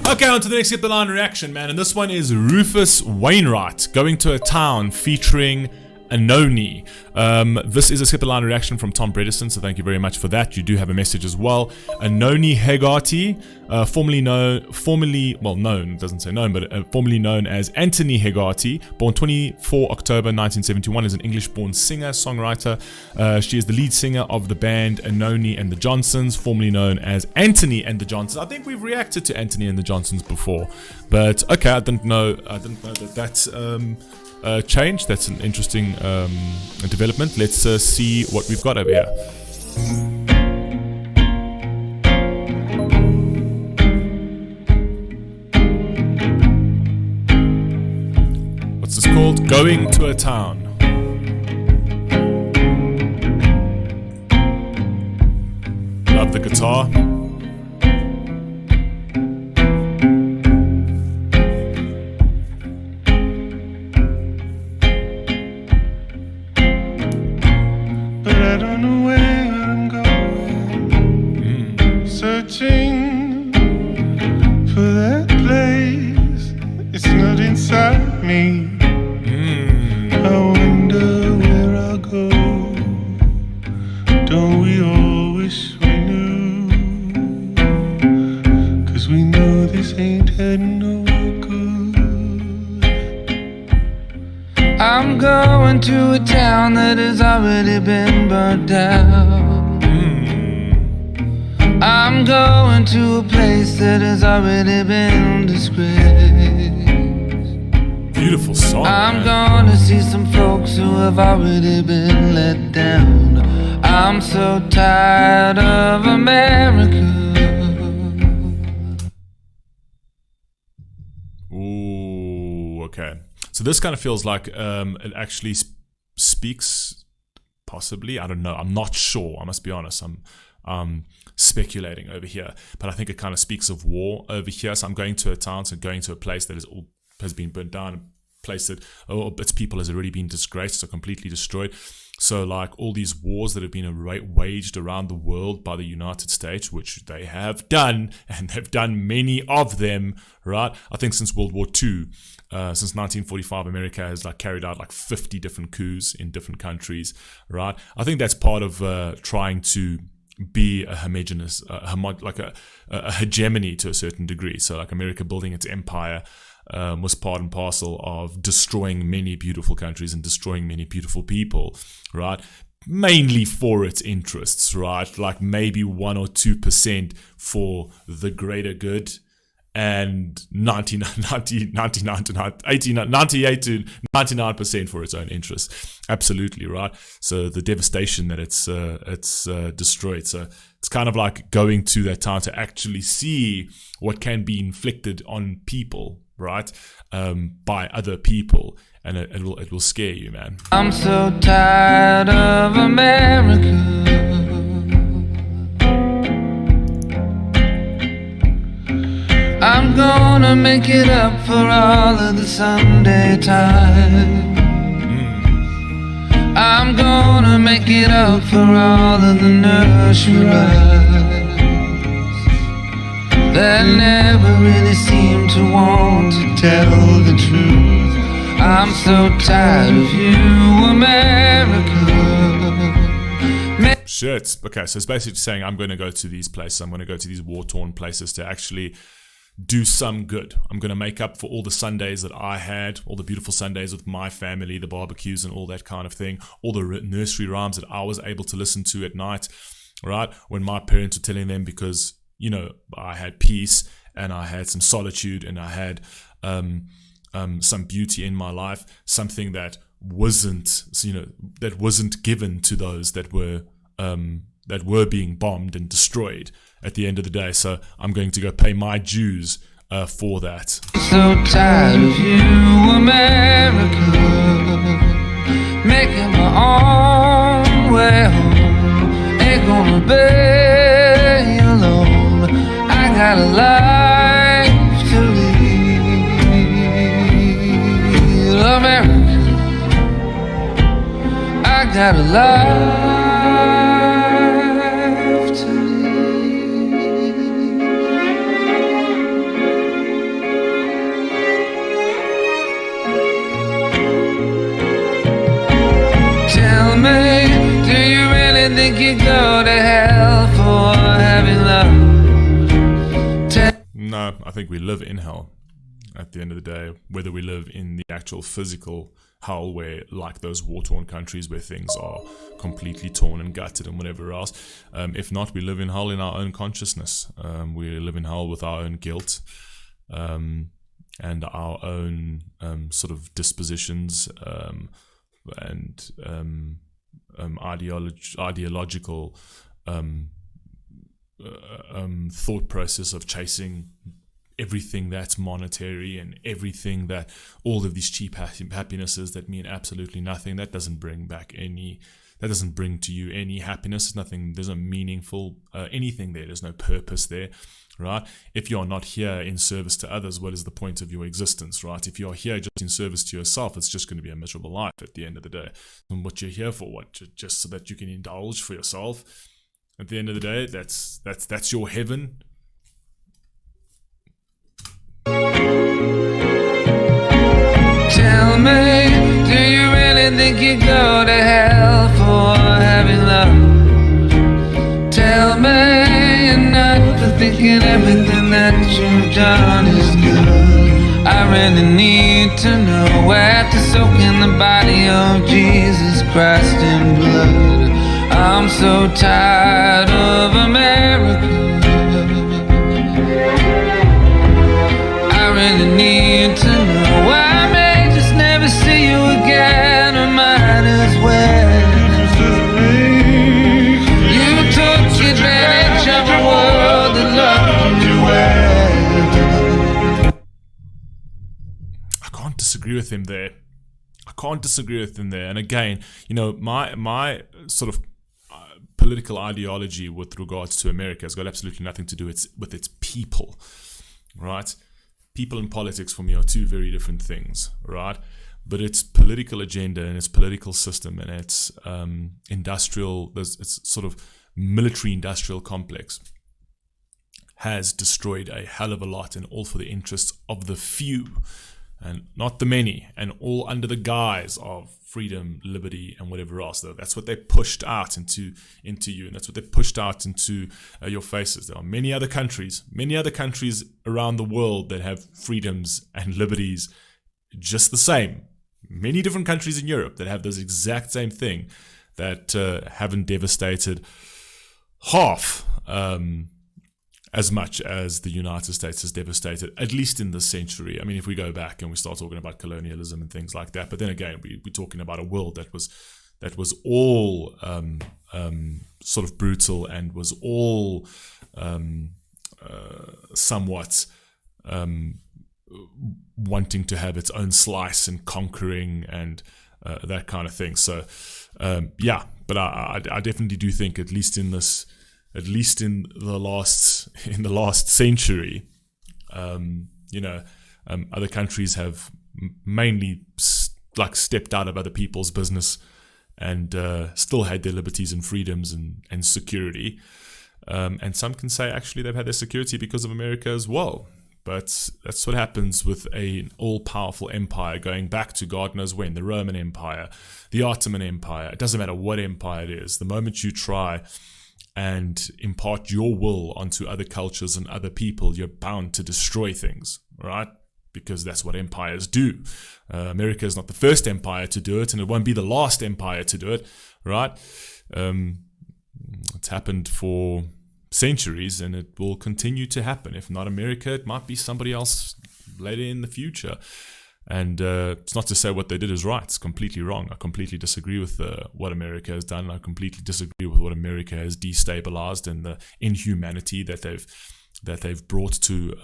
Okay, on to the next Skip the Line reaction, man. And this one is Rufus Wainwright, Going to a Town, featuring Anohni. This is a Skip the Line reaction from Tom Bredesen, so thank you very much for that. You do have a message as well. Anohni Hegarty, formerly known as Antony Hegarty, born 24 October 1971, is an English-born singer, songwriter. She is the lead singer of the band Anohni and the Johnsons, formerly known as Antony and the Johnsons. I think we've reacted to Antony and the Johnsons before, but okay, I didn't know that's change. That's an interesting development. Let's see what we've got over here. What's this called? Going to a Town. Love the guitar. Searching for that place, it's not inside me. I wonder where I'll go. Don't we all wish we knew? 'Cause we know this ain't heading nowhere good. I'm going to a town that has already been burnt down. I'm going to a place that has already been disgraced. Beautiful song. I'm gonna see some folks who have already been let down. I'm so tired of America. Ooh, okay. So this kind of feels like it actually speaks, possibly. I don't know. I'm not sure. I must be honest. I'm speculating over here, but I think it kind of speaks of war over here. So I'm going to a town, so going to a place that has been burnt down, a place that its people has already been disgraced or completely destroyed. So like all these wars that have been waged around the world by the United States, which they have done, and they've done many of them, right? I think since World War II, since 1945, America has like carried out like 50 different coups in different countries, right? I think that's part of trying to be a homogeneous, like a hegemony to a certain degree. So like America building its empire was part and parcel of destroying many beautiful countries and destroying many beautiful people, right? Mainly for its interests, right? Like maybe 1 or 2% for the greater good, and 98 to 99% for its own interests. Absolutely, right? So the devastation that it's destroyed. So it's kind of like going to that town to actually see what can be inflicted on people, right? By other people, and it will scare you, man. I'm so tired of America. I'm gonna make it up for all of the Sunday time. I'm gonna make it up for all of the nursery rhymes that never really seem to want to tell the truth. I'm so tired of you, America. Shit. Okay, so it's basically saying I'm going to go to these places. I'm going to go to these war-torn places to actually do some good. I'm going to make up for all the Sundays that I had, all the beautiful Sundays with my family, the barbecues and all that kind of thing, all the nursery rhymes that I was able to listen to at night, right? When my parents were telling them, because, you know, I had peace and I had some solitude and I had some beauty in my life, something that wasn't, you know, that wasn't given to those that were being bombed and destroyed at the end of the day. So I'm going to go pay my dues for that. So tired of you, America, making my own way home. Ain't gonna be alone. I got a life to lead, America. I got a life. you go to hell for having love. No, I think we live in hell at the end of the day, whether we live in the actual physical hell where, like those war-torn countries where things are completely torn and gutted and whatever else. If not, we live in hell in our own consciousness. We live in hell with our own guilt and our own sort of dispositions and ideological thought process of chasing everything that's monetary and everything that all of these cheap happinesses that mean absolutely nothing. That doesn't bring to you any happiness. Nothing. There's no meaningful anything there. There's no purpose there, right? If you're not here in service to others, what is the point of your existence, right? If you're here just in service to yourself, it's just going to be a miserable life at the end of the day. And what you're here for, just so that you can indulge for yourself. At the end of the day, that's your heaven. Tell me, do you really think you go to hell for having love? Tell me you're not for thinking everything that you've done is good. I really need to know, after soaking the body of Jesus Christ in blood. I'm so tired of America. I really need to know why I may just never see you again. I might as well. You took advantage of a world that loved you well. I can't disagree with him there. And again, you know, my sort of political ideology with regards to America has got absolutely nothing to do with its people, right? People and politics for me are two very different things, right? But its political agenda and its political system and its its sort of military-industrial complex has destroyed a hell of a lot, and all for the interests of the few and not the many, and all under the guise of freedom, liberty, and whatever else. Though that's what they pushed out into you, and that's what they pushed out into your faces. There are many other countries around the world that have freedoms and liberties just the same. Many different countries in Europe that have this exact same thing that haven't devastated half as much as the United States has devastated, at least in this century. I mean, if we go back and we start talking about colonialism and things like that, but then again, we're talking about a world that was all sort of brutal and was all somewhat wanting to have its own slice and conquering and that kind of thing. So but I definitely do think, at least in the last century, other countries have mainly stepped out of other people's business and still had their liberties and freedoms and security. And some can say actually they've had their security because of America as well. But that's what happens with an all-powerful empire going back to God knows when, the Roman Empire, the Ottoman Empire. It doesn't matter what empire it is. The moment you try and impart your will onto other cultures and other people, you're bound to destroy things, right? Because that's what empires do. America is not the first empire to do it, and it won't be the last empire to do it, right? It's happened for centuries, and it will continue to happen. If not America, it might be somebody else later in the future. And it's not to say what they did is right. It's completely wrong. I completely disagree with what America has done. I completely disagree with what America has destabilized and the inhumanity that they've brought to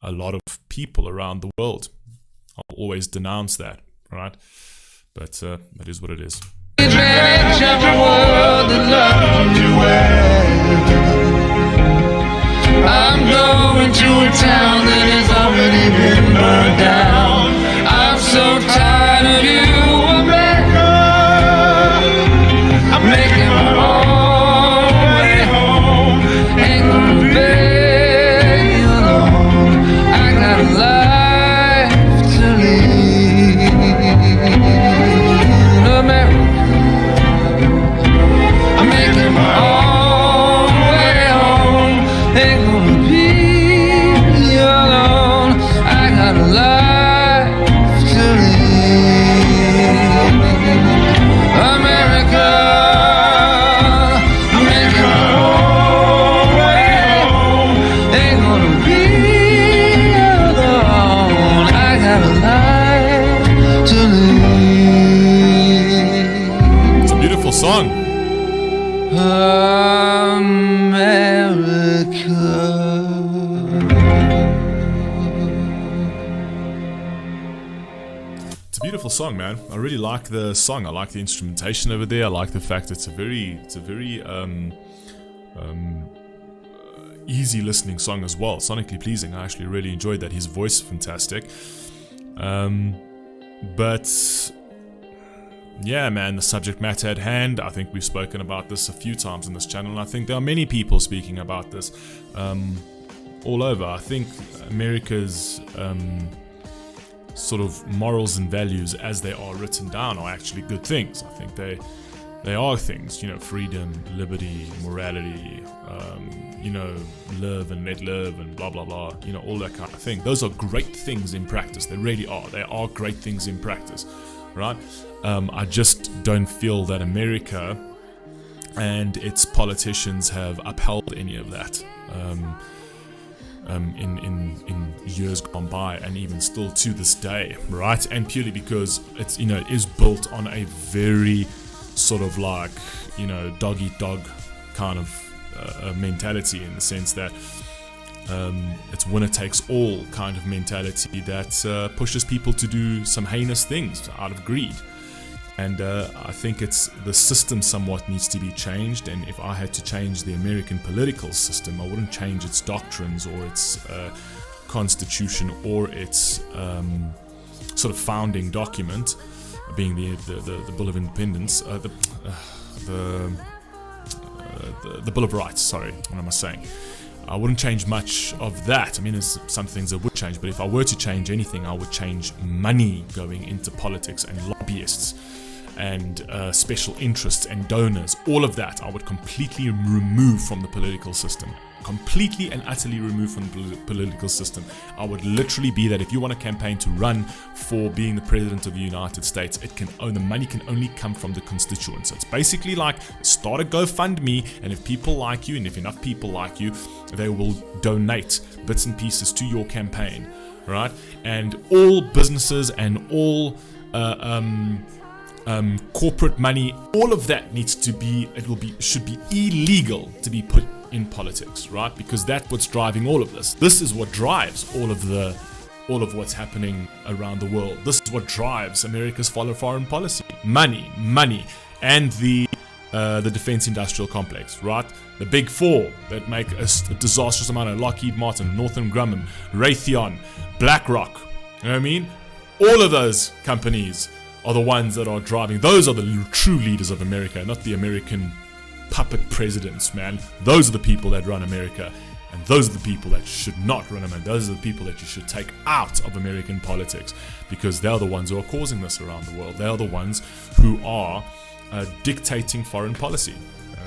a lot of people around the world. I'll always denounce that, right? But that is what it is. I'm going to a town that has already been burned down. I'm so tired of you, America. I'm making my own way home. Ain't gonna beg you alone. I got a life to lead, America. I'm making my beautiful song, man. I really like the song. I like the instrumentation over there. I like the fact it's a very easy listening song as well. Sonically pleasing. I actually really enjoyed that. His voice is fantastic. But yeah, man, the subject matter at hand, I think we've spoken about this a few times on this channel, and I think there are many people speaking about this all over. I think America's sort of morals and values as they are written down are actually good things. I think they are things, freedom, liberty, morality, live and let live and blah blah blah, all that kind of thing. Those are great things in practice. They really are. They are great things in practice, right? I just don't feel that America and its politicians have upheld any of that in years gone by, and even still to this day, right? And purely because it's it is built on a very sort of like dog eat dog kind of mentality, in the sense that it's winner takes all kind of mentality that pushes people to do some heinous things out of greed. And I think the system somewhat needs to be changed. And if I had to change the American political system, I wouldn't change its doctrines or its constitution or its sort of founding document, being the Bill of Independence, the Bill of Rights. Sorry, what am I saying? I wouldn't change much of that. I mean, there's some things that would change, but if I were to change anything, I would change money going into politics and lobbyists and special interests and donors. All of that I would completely remove from the political system. Completely and utterly removed from the political system. I would literally be that if you want a campaign to run for being the president of the United States, the money can only come from the constituents. So it's basically like start a GoFundMe, and if people like you, and if enough people like you, they will donate bits and pieces to your campaign, right? And all businesses and all corporate money, all of that needs to be, should be illegal to be put in politics, right? Because that's what's driving all of this. This is what drives all of what's happening around the world. This is what drives America's foreign policy. Money, and the defense industrial complex, right? The big four that make a disastrous amount of Lockheed Martin, Northrop Grumman, Raytheon, BlackRock. You know what I mean? All of those companies are the ones that are driving. Those are the true leaders of America, not the American puppet presidents, man. Those are the people that run America, and those are the people that should not run America. Those are the people that you should take out of American politics, because they're the ones who are causing this around the world. They are the ones who are dictating foreign policy.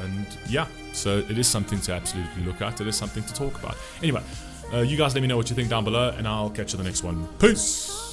And yeah, so it is something to absolutely look at. It is something to talk about. Anyway, you guys let me know what you think down below, and I'll catch you in the next one. Peace!